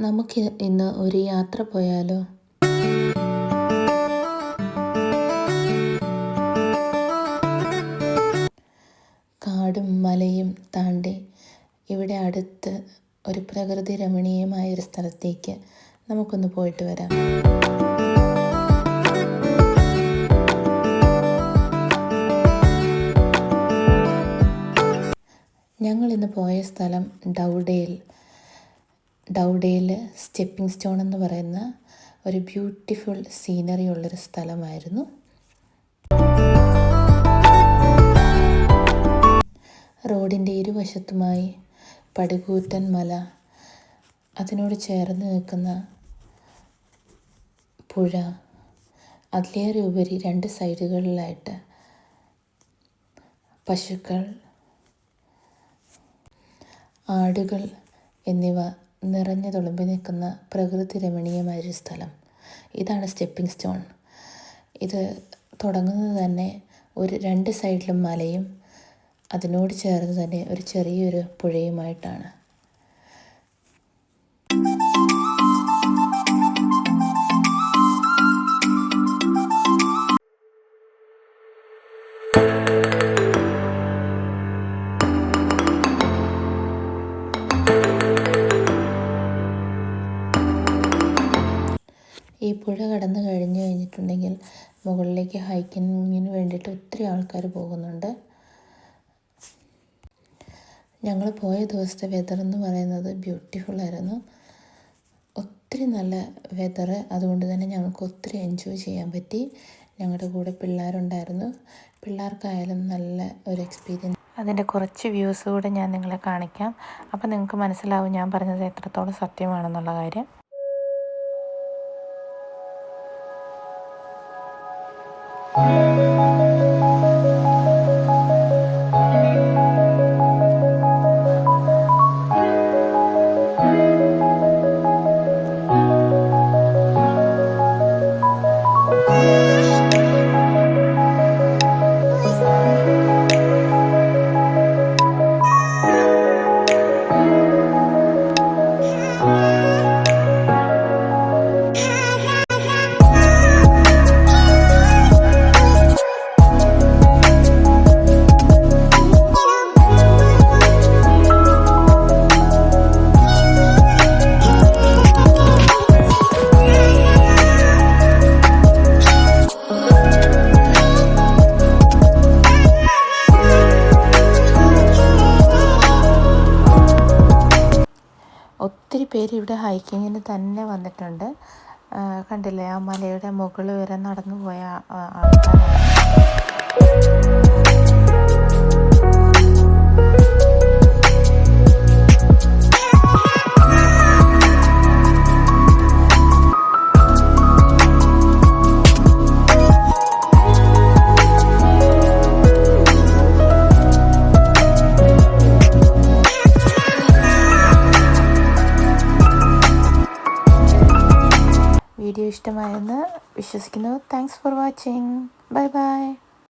നമുക്ക് ഇന്ന് ഒരു യാത്ര പോയാലോ? കാടും മലയും താണ്ടി ഇവിടെ അടുത്ത് ഒരു പ്രകൃതി രമണീയമായൊരു സ്ഥലത്തേക്ക് നമുക്കൊന്ന് പോയിട്ട് വരാം. ഞങ്ങളിന്ന് പോയ സ്ഥലം ഡൗഡേൽ സ്റ്റെപ്പിംഗ് സ്റ്റോൺ എന്ന് പറയുന്ന ഒരു ബ്യൂട്ടിഫുൾ സീനറി ഉള്ളൊരു സ്ഥലമായിരുന്നു. റോഡിൻ്റെ ഇരുവശത്തുമായി പടുകൂറ്റൻ മല, അതിനോട് ചേർന്ന് നിൽക്കുന്ന പുഴ, അതിലേറെ ഉപരി രണ്ട് സൈഡുകളിലായിട്ട് പശുക്കൾ, ആടുകൾ എന്നിവ നിറഞ്ഞു തുളുമ്പി നിൽക്കുന്ന പ്രകൃതി രമണീയമായൊരു സ്ഥലം. ഇതാണ് സ്റ്റെപ്പിംഗ് സ്റ്റോൺ. ഇത് തുടങ്ങുന്നത് തന്നെ രണ്ട് സൈഡിലും മലയും അതിനോട് ചേർന്ന് തന്നെ ഒരു ചെറിയൊരു പുഴയുമായിട്ടാണ്. ഈ പുഴ കടന്നു കഴിഞ്ഞിട്ടുണ്ടെങ്കിൽ മുകളിലേക്ക് ഹൈക്കിങ്ങിന് വേണ്ടിയിട്ട് ഒത്തിരി ആൾക്കാർ പോകുന്നുണ്ട്. ഞങ്ങൾ പോയ ദിവസത്തെ വെതർ എന്ന് പറയുന്നത് ബ്യൂട്ടിഫുള്ളായിരുന്നു. ഒത്തിരി നല്ല വെതർ, അതുകൊണ്ട് തന്നെ ഞങ്ങൾക്ക് ഒത്തിരി എൻജോയ് ചെയ്യാൻ പറ്റി. ഞങ്ങളുടെ കൂടെ പിള്ളേരുണ്ടായിരുന്നു. പിള്ളേർക്കായാലും നല്ല ഒരു എക്സ്പീരിയൻസ്. അതിൻ്റെ കുറച്ച് വ്യൂസ് കൂടെ ഞാൻ നിങ്ങളെ കാണിക്കാം. അപ്പോൾ നിങ്ങൾക്ക് മനസ്സിലാവും ഞാൻ പറഞ്ഞത് എത്രത്തോളം സത്യമാണെന്നുള്ള കാര്യം. ഒത്തിരി പേര് ഇവിടെ ഹൈക്കിങ്ങിന് തന്നെ വന്നിട്ടുണ്ട്. കണ്ടില്ലേ, ആ മലയുടെ മുകളിൽ വരെ നടന്നു പോയ ആൾക്കാരാണ്. വീഡിയോ ഇഷ്ടമായെന്ന് വിശ്വസിക്കുന്നു. Thanks for watching. Bye bye.